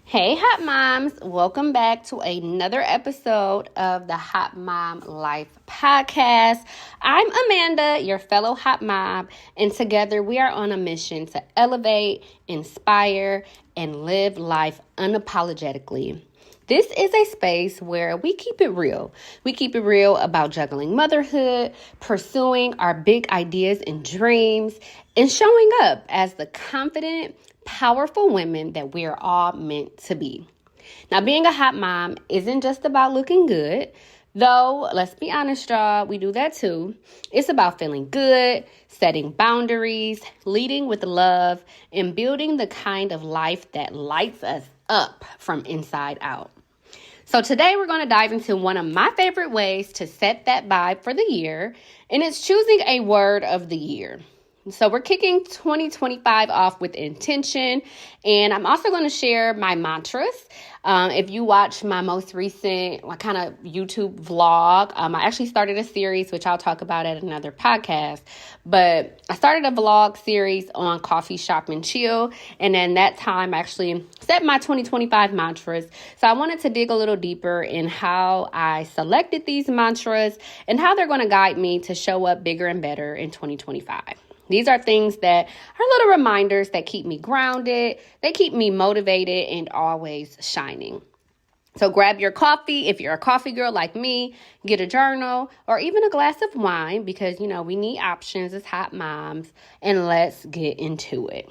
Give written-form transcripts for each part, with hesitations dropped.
Hey, Hot Moms. Welcome back to another episode of the Hot Mom Life podcast. I'm Amanda, your fellow Hot Mom, and together we are on a mission to elevate, inspire, and live life unapologetically. This is a space where we keep it real. We keep it real about juggling motherhood, pursuing our big ideas and dreams, and showing up as the confident, powerful women that we are all meant to be. Now, being a hot mom isn't just about looking good, though, let's be honest, y'all, we do that too. It's about feeling good, setting boundaries, leading with love, and building the kind of life that lights us up from inside out. So today we're going to dive into one of my favorite ways to set that vibe for the year, and it's choosing a word of the year. So we're kicking 2025 off with intention, and I'm also going to share my mantras. If you watch my most recent kind of YouTube vlog, I actually started a series, which I'll talk about at another podcast, but I started a vlog series on coffee, shop, and chill, and then that time I actually set my 2025 mantras. So I wanted to dig a little deeper in how I selected these mantras and how they're going to guide me to show up bigger and better in 2025. These are things that are little reminders that keep me grounded, they keep me motivated and always shining. So grab your coffee. If you're a coffee girl like me, get a journal or even a glass of wine because, we need options as hot moms, and let's get into it.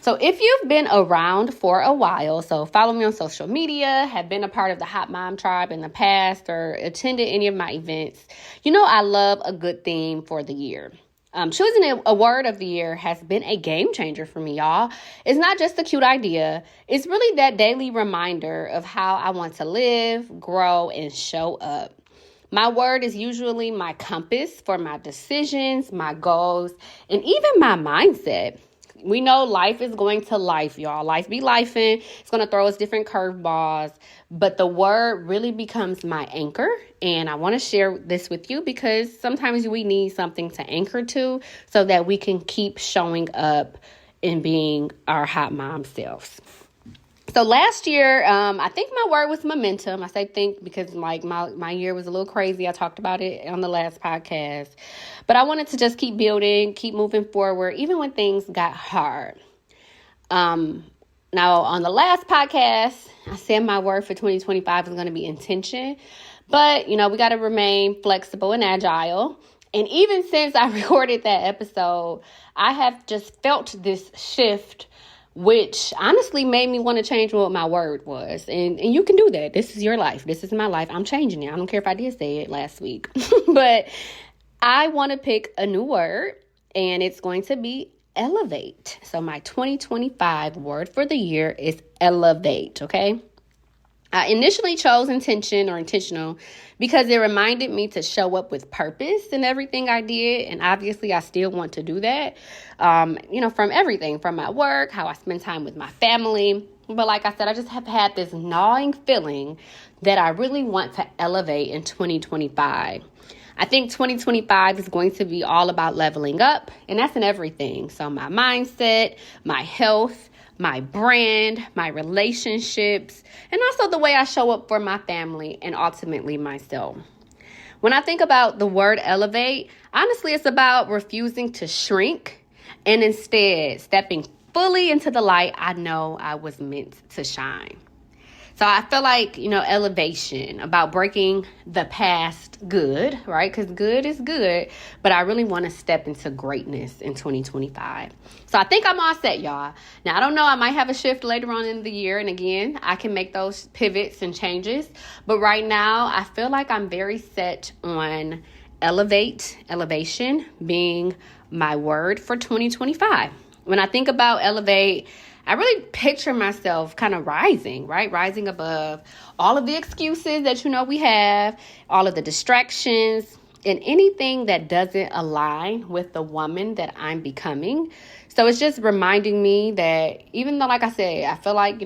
So if you've been around for a while, so follow me on social media, have been a part of the Hot Mom Tribe in the past or attended any of my events, I love a good theme for the year. Choosing a word of the year has been a game changer for me, y'all. It's not just a cute idea. It's really that daily reminder of how I want to live, grow, and show up. My word is usually my compass for my decisions, my goals, and even my mindset. We know life is going to life, y'all. Life be lifing. It's going to throw us different curveballs. But the word really becomes my anchor. And I want to share this with you because sometimes we need something to anchor to so that we can keep showing up and being our hot mom selves. So last year, I think my word was momentum. I say think because my year was a little crazy. I talked about it on the last podcast. But I wanted to just keep building, keep moving forward, even when things got hard. Now, on the last podcast, I said my word for 2025 is going to be intention. But, we got to remain flexible and agile. And even since I recorded that episode, I have just felt this shift, which honestly made me want to change what my word was. And you can do that. This is your life. This is my life. I'm changing it. I don't care if I did say it last week. But I want to pick a new word, and it's going to be elevate. So my 2025 word for the year is elevate, okay? I initially chose intention or intentional because it reminded me to show up with purpose in everything I did. And obviously, I still want to do that, from everything, from my work, how I spend time with my family. But like I said, I just have had this gnawing feeling that I really want to elevate in 2025. I think 2025 is going to be all about leveling up, and that's in everything. So my mindset, my health, my brand, my relationships, and also the way I show up for my family and ultimately myself. When I think about the word elevate, honestly, it's about refusing to shrink and instead stepping fully into the light I know I was meant to shine. So I feel like, elevation, about breaking the past good, right? Because good is good, but I really want to step into greatness in 2025. So I think I'm all set, y'all. Now, I don't know. I might have a shift later on in the year. And again, I can make those pivots and changes. But right now, I feel like I'm very set on elevation being my word for 2025. When I think about elevate, I really picture myself kind of rising, right? Rising above all of the excuses that we have, all of the distractions, and anything that doesn't align with the woman that I'm becoming. So it's just reminding me that even though, like I said, I feel like,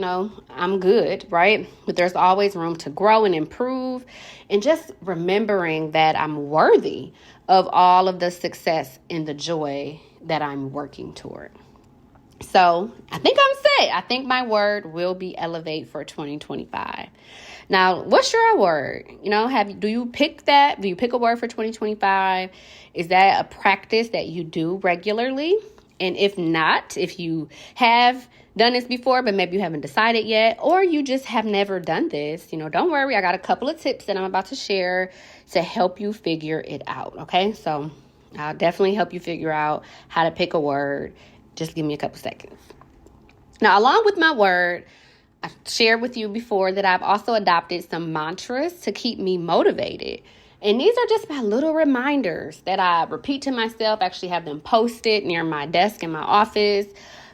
I'm good, right? But there's always room to grow and improve. And just remembering that I'm worthy of all of the success and the joy that I'm working toward. So I think I'm set. I think my word will be elevate for 2025. Now, what's your word? Do you pick that? Do you pick a word for 2025? Is that a practice that you do regularly? And if not, if you have done this before, but maybe you haven't decided yet, or you just have never done this, don't worry. I got a couple of tips that I'm about to share to help you figure it out. Okay. So I'll definitely help you figure out how to pick a word. Just give me a couple seconds. Now, along with my word, I shared with you before that I've also adopted some mantras to keep me motivated. And these are just my little reminders that I repeat to myself. I actually have them posted near my desk in my office.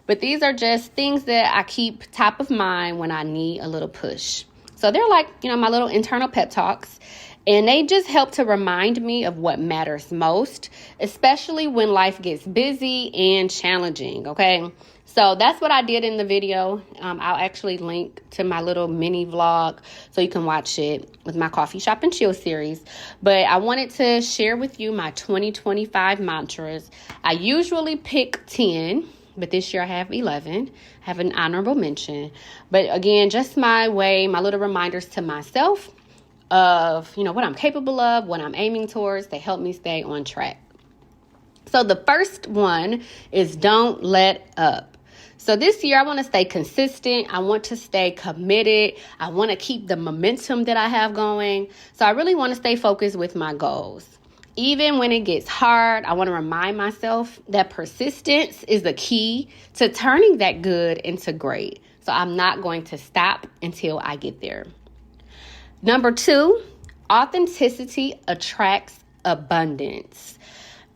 But these are just things that I keep top of mind when I need a little push. So they're like, my little internal pep talks. And they just help to remind me of what matters most, especially when life gets busy and challenging, okay? So that's what I did in the video. I'll actually link to my little mini vlog so you can watch it with my Coffee Shop and Chill series. But I wanted to share with you my 2025 mantras. I usually pick 10, but this year I have 11. I have an honorable mention. But again, just my little reminders to myself of, what I'm capable of, what I'm aiming towards to help me stay on track. So the first one is don't let up. So this year I want to stay consistent. I want to stay committed. I want to keep the momentum that I have going. So I really want to stay focused with my goals. Even when it gets hard, I want to remind myself that persistence is the key to turning that good into great. So I'm not going to stop until I get there. Number 2, authenticity attracts abundance.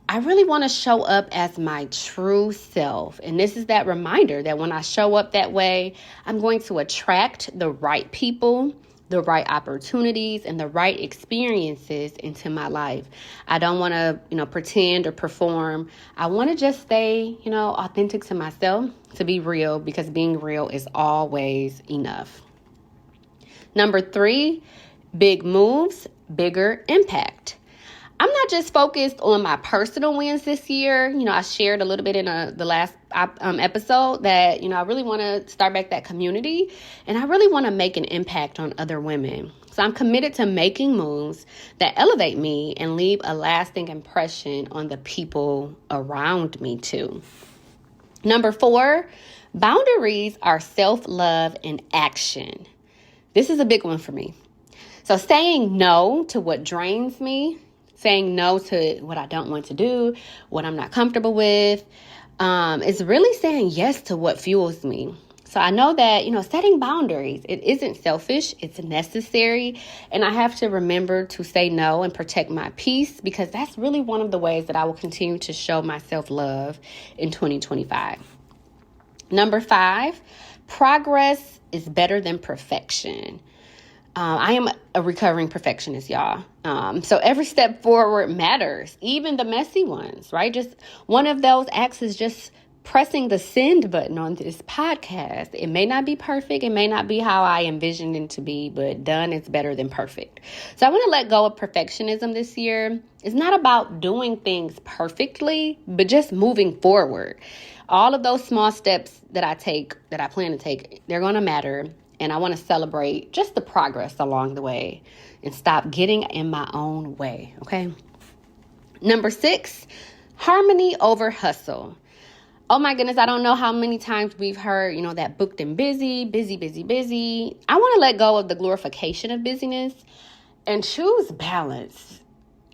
I really want to show up as my true self. And this is that reminder that when I show up that way, I'm going to attract the right people, the right opportunities, and the right experiences into my life. I don't want to, pretend or perform. I want to just stay, authentic to myself, to be real, because being real is always enough. Number 3, big moves, bigger impact. I'm not just focused on my personal wins this year. I shared a little bit in the last episode that, I really want to start back that community, and I really want to make an impact on other women. So I'm committed to making moves that elevate me and leave a lasting impression on the people around me too. Number 4, boundaries are self-love in action. This is a big one for me. So saying no to what drains me, saying no to what I don't want to do, what I'm not comfortable with, is really saying yes to what fuels me. So I know that, setting boundaries, it isn't selfish, it's necessary. And I have to remember to say no and protect my peace, because that's really one of the ways that I will continue to show my self-love in 2025. Number 5, progress is better than perfection. I am a recovering perfectionist, y'all. So every step forward matters, even the messy ones, right? Just one of those acts is just pressing the send button on this podcast. It may not be perfect. It may not be how I envisioned it to be, but done is better than perfect. So I want to let go of perfectionism this year. It's not about doing things perfectly, but just moving forward. All of those small steps that I plan to take, they're going to matter. And I want to celebrate just the progress along the way and stop getting in my own way, okay? Number 6, harmony over hustle. Oh my goodness, I don't know how many times we've heard, that booked and busy, busy, busy, busy. I want to let go of the glorification of busyness and choose balance.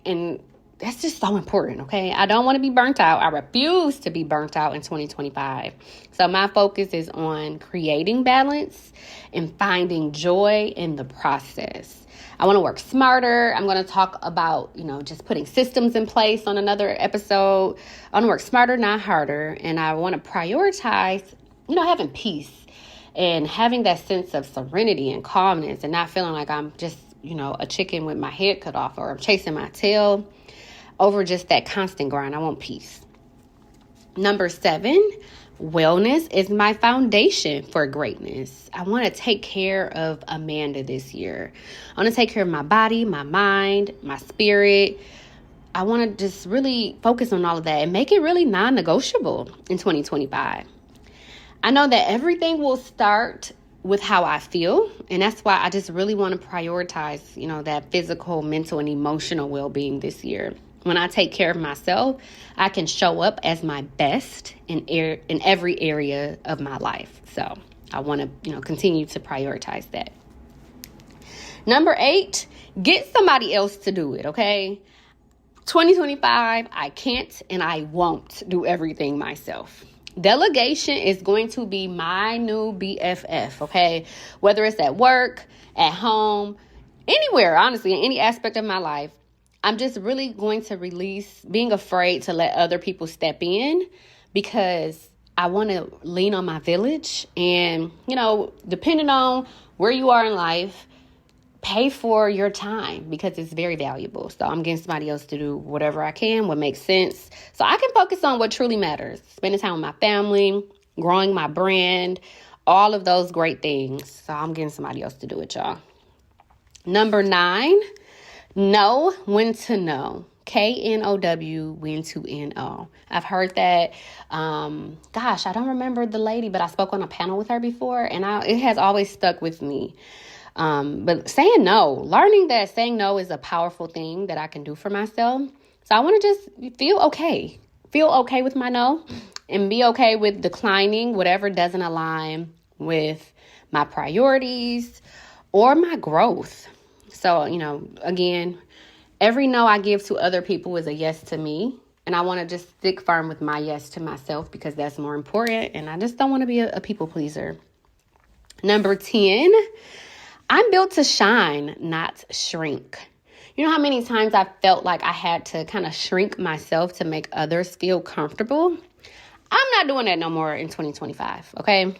And that's just so important, okay? I don't want to be burnt out. I refuse to be burnt out in 2025. So my focus is on creating balance and finding joy in the process. I want to work smarter. I'm going to talk about, just putting systems in place on another episode. I want to work smarter, not harder. And I want to prioritize, having peace and having that sense of serenity and calmness and not feeling like I'm just, a chicken with my head cut off or I'm chasing my tail over just that constant grind. I want peace. Number 7, wellness is my foundation for greatness. I want to take care of Amanda this year. I want to take care of my body, my mind, my spirit. I want to just really focus on all of that and make it really non-negotiable in 2025. I know that everything will start with how I feel. And that's why I just really want to prioritize, that physical, mental, and emotional well-being this year. When I take care of myself, I can show up as my best in every area of my life. So I want to, continue to prioritize that. Number 8, get somebody else to do it, okay? 2025, I can't and I won't do everything myself. Delegation is going to be my new BFF, okay? Whether it's at work, at home, anywhere, honestly, in any aspect of my life, I'm just really going to release being afraid to let other people step in because I want to lean on my village and, depending on where you are in life, pay for your time because it's very valuable. So I'm getting somebody else to do whatever I can, what makes sense. So I can focus on what truly matters. Spending time with my family, growing my brand, all of those great things. So I'm getting somebody else to do it, y'all. Number 9, know when to know. KNOW, when to NO. I've heard that. I don't remember the lady, but I spoke on a panel with her before, and it has always stuck with me. But saying no, learning that saying no is a powerful thing that I can do for myself. So I want to just feel okay with my no and be okay with declining whatever doesn't align with my priorities or my growth. So, again, every no I give to other people is a yes to me. And I want to just stick firm with my yes to myself because that's more important. And I just don't want to be a people pleaser. Number 10, I'm built to shine, not shrink. You know how many times I felt like I had to kind of shrink myself to make others feel comfortable? I'm not doing that no more in 2025, okay?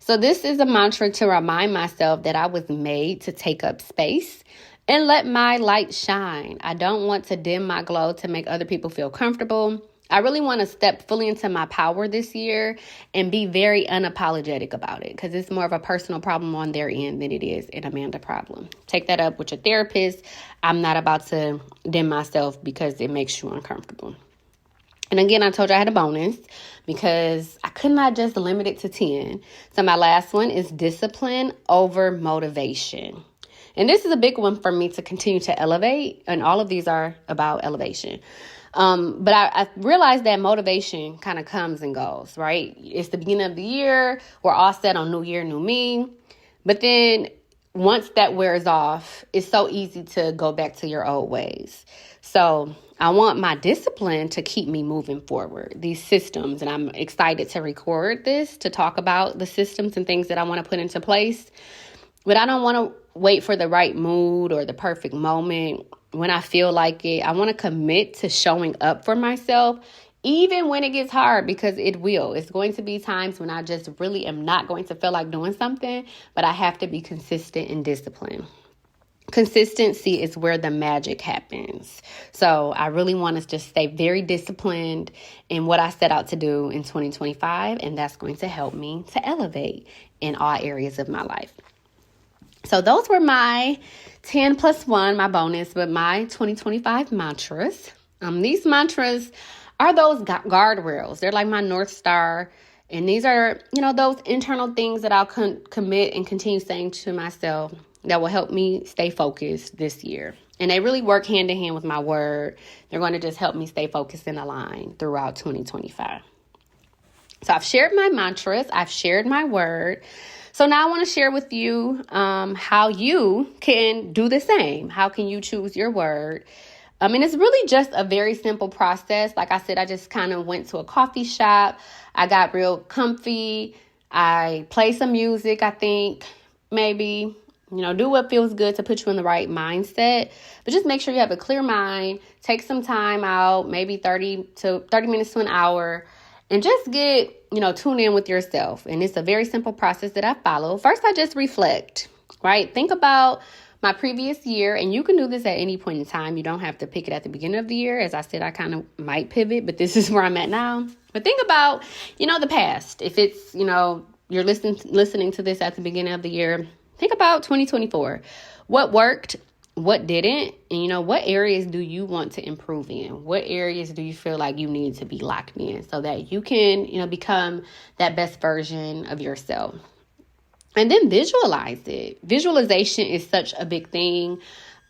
So this is a mantra to remind myself that I was made to take up space and let my light shine. I don't want to dim my glow to make other people feel comfortable. I really want to step fully into my power this year and be very unapologetic about it because it's more of a personal problem on their end than it is an Amanda problem. Take that up with your therapist. I'm not about to dim myself because it makes you uncomfortable. And again, I told you I had a bonus because I could not just limit it to 10. So my last one is discipline over motivation. And this is a big one for me to continue to elevate. And all of these are about elevation. But I realized that motivation kind of comes and goes, right? It's the beginning of the year. We're all set on new year, new me. But then once that wears off, it's so easy to go back to your old ways. So I want my discipline to keep me moving forward, these systems. And I'm excited to record this, to talk about the systems and things that I want to put into place. But I don't want to wait for the right mood or the perfect moment. When I feel like it, I want to commit to showing up for myself, even when it gets hard, because it will. It's going to be times when I just really am not going to feel like doing something, but I have to be consistent and disciplined. Consistency is where the magic happens. So I really want to just stay very disciplined in what I set out to do in 2025, and that's going to help me to elevate in all areas of my life. So those were my 10 plus 1, my bonus, but my 2025 mantras. These mantras are those guardrails. They're like my North Star. And these are, those internal things that I'll commit and continue saying to myself that will help me stay focused this year. And they really work hand in hand with my word. They're going to just help me stay focused and aligned throughout 2025. So I've shared my mantras. I've shared my word. So now I want to share with you how you can do the same. How can you choose your word? It's really just a very simple process. Like I said, I just kind of went to a coffee shop. I got real comfy. I play some music, I think, maybe, do what feels good to put you in the right mindset. But just make sure you have a clear mind. Take some time out, maybe 30 minutes to an hour. And just tune in with yourself. And it's a very simple process that I follow. First, I just reflect, right? Think about my previous year. And you can do this at any point in time. You don't have to pick it at the beginning of the year. As I said, I kind of might pivot, but this is where I'm at now. But think about, the past. If it's, you're listening to this at the beginning of the year, think about 2024. What worked? what didn't, and what areas do you want to improve in? What areas do you feel like you need to be locked in so that you can, become that best version of yourself? And then visualize it. Visualization is such a big thing.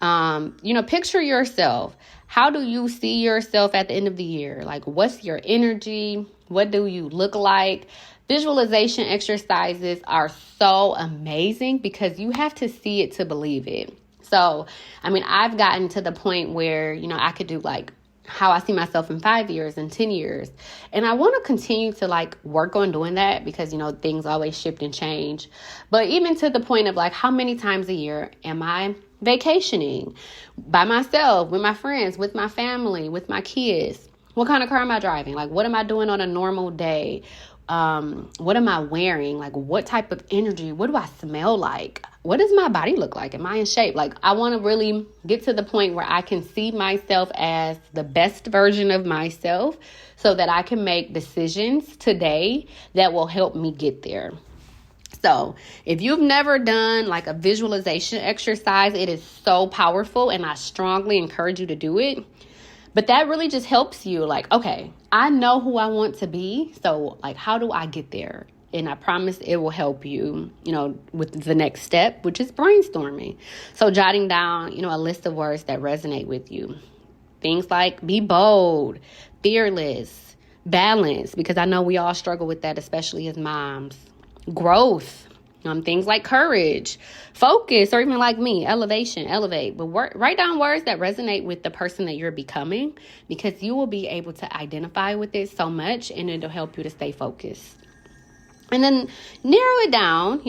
Picture yourself. How do you see yourself at the end of the year? Like, what's your energy? What do you look like? Visualization exercises are so amazing because you have to see it to believe it. So, I've gotten to the point where, I could do like how I see myself in 5 years and 10 years. And I want to continue to like work on doing that because, things always shift and change. But even to the point of like, how many times a year am I vacationing by myself, with my friends, with my family, with my kids? What kind of car am I driving? Like, what am I doing on a normal day? What am I wearing? Like, what type of energy? What do I smell like? What does my body look like? Am I in shape? Like, I want to really get to the point where I can see myself as the best version of myself so that I can make decisions today that will help me get there. So if you've never done like a visualization exercise, it is so powerful and I strongly encourage you to do it. But that really just helps you like, okay, I know who I want to be. So like, how do I get there? And I promise it will help you, with the next step, which is brainstorming. So jotting down, a list of words that resonate with you. Things like be bold, fearless, balance, because I know we all struggle with that, especially as moms. Growth, things like courage, focus, or even like me, elevation, elevate. But write down words that resonate with the person that you're becoming because you will be able to identify with it so much and it'll help you to stay focused. And then narrow it down,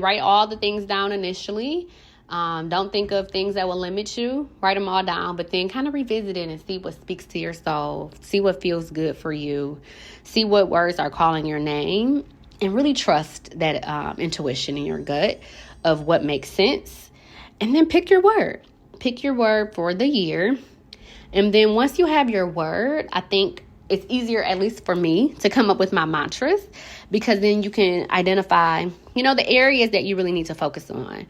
write all the things down initially. Don't think of things that will limit you. Write them all down, but then kind of revisit it and see what speaks to your soul. See what feels good for you. See what words are calling your name. And really trust that intuition in your gut of what makes sense. And then pick your word. Pick your word for the year. And then once you have your word, I think it's easier, at least for me, to come up with my mantras because then you can identify, the areas that you really need to focus on.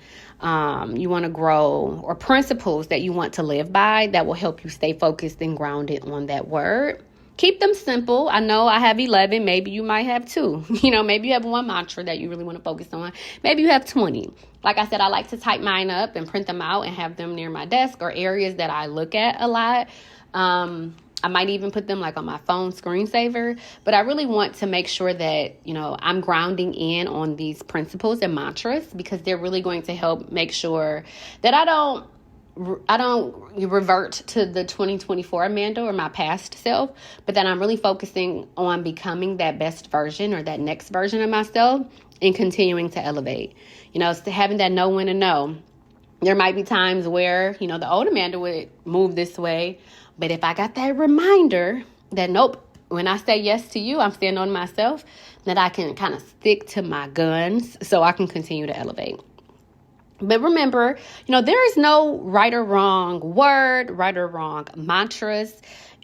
You want to grow, or principles that you want to live by that will help you stay focused and grounded on that word. Keep them simple. I know I have 11. Maybe you might have 2. Maybe you have one mantra that you really want to focus on. Maybe you have 20. Like I said, I like to type mine up and print them out and have them near my desk or areas that I look at a lot. I might even put them like on my phone screensaver. But I really want to make sure that, I'm grounding in on these principles and mantras because they're really going to help make sure that I don't revert to the 2024 Amanda or my past self, but that I'm really focusing on becoming that best version or that next version of myself and continuing to elevate. Having that know when to know. There might be times where, the old Amanda would move this way, but if I got that reminder that, nope, when I say yes to you, I'm standing on myself, that I can kind of stick to my guns so I can continue to elevate. But remember, there is no right or wrong word, right or wrong mantras.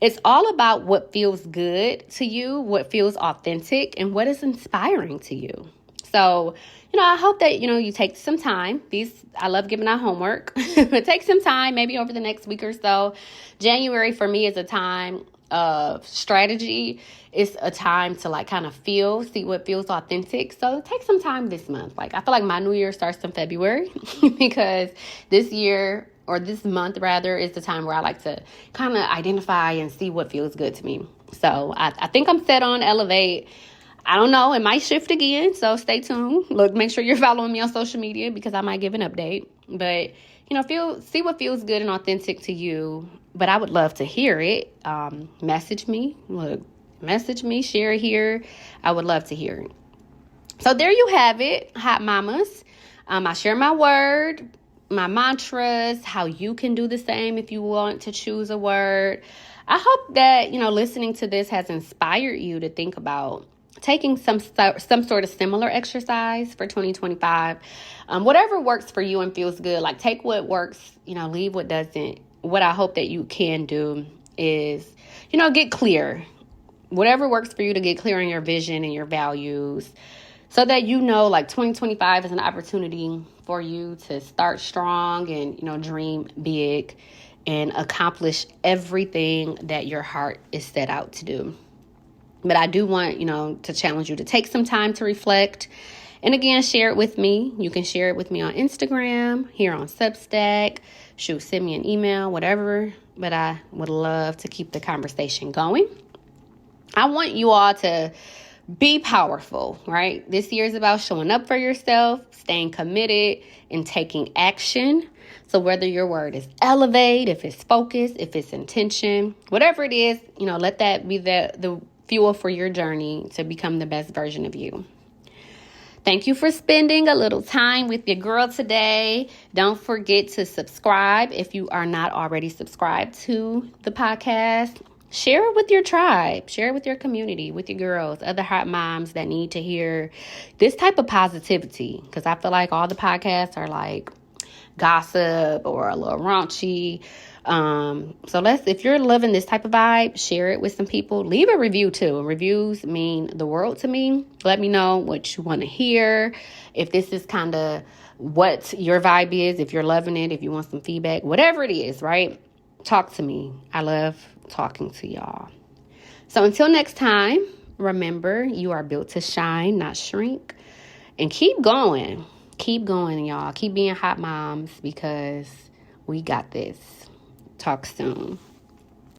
It's all about what feels good to you, what feels authentic, and what is inspiring to you. So, I hope that, you take some time. I love giving out homework, but take some time, maybe over the next week or so. January for me is a time of strategy. It's a time to like kind of see what feels authentic. So take some time this month. Like I feel like my new year starts in February because this year or this month rather is the time where I like to kind of identify and see what feels good to me. So I think I'm set on elevate. I don't know. It might shift again. So stay tuned. Look, make sure you're following me on social media because I might give an update. But, see what feels good and authentic to you. But I would love to hear it. Message me, share it here. I would love to hear it. So there you have it, hot mamas. I share my word, my mantras, how you can do the same if you want to choose a word. I hope that, listening to this has inspired you to think about taking some sort of similar exercise for 2025. Whatever works for you and feels good, like take what works, leave what doesn't. What I hope that you can do is, get clear. Whatever works for you to get clear on your vision and your values. so that you know, like 2025 is an opportunity for you to start strong and, dream big and accomplish everything that your heart is set out to do. But I do want, to challenge you to take some time to reflect. And again, share it with me. You can share it with me on Instagram, here on Substack. Send me an email, whatever. But I would love to keep the conversation going. I want you all to be powerful, right? This year is about showing up for yourself, staying committed, and taking action. So whether your word is elevate, if it's focus, if it's intention, whatever it is, let that be the fuel for your journey to become the best version of you. Thank you for spending a little time with your girl today. Don't forget to subscribe if you are not already subscribed to the podcast. Share it with your tribe. Share it with your community, with your girls, other hot moms that need to hear this type of positivity. Because I feel like all the podcasts are like gossip or a little raunchy. So if you're loving this type of vibe, share it with some people. Leave a review too. Reviews mean the world to me. Let me know what you want to hear. If this is kind of what your vibe is, if you're loving it, if you want some feedback, whatever it is, right? Talk to me. I love talking to y'all. So until next time, remember, you are built to shine, not shrink. And keep going. Keep going, y'all. Keep being hot moms because we got this. Talk soon.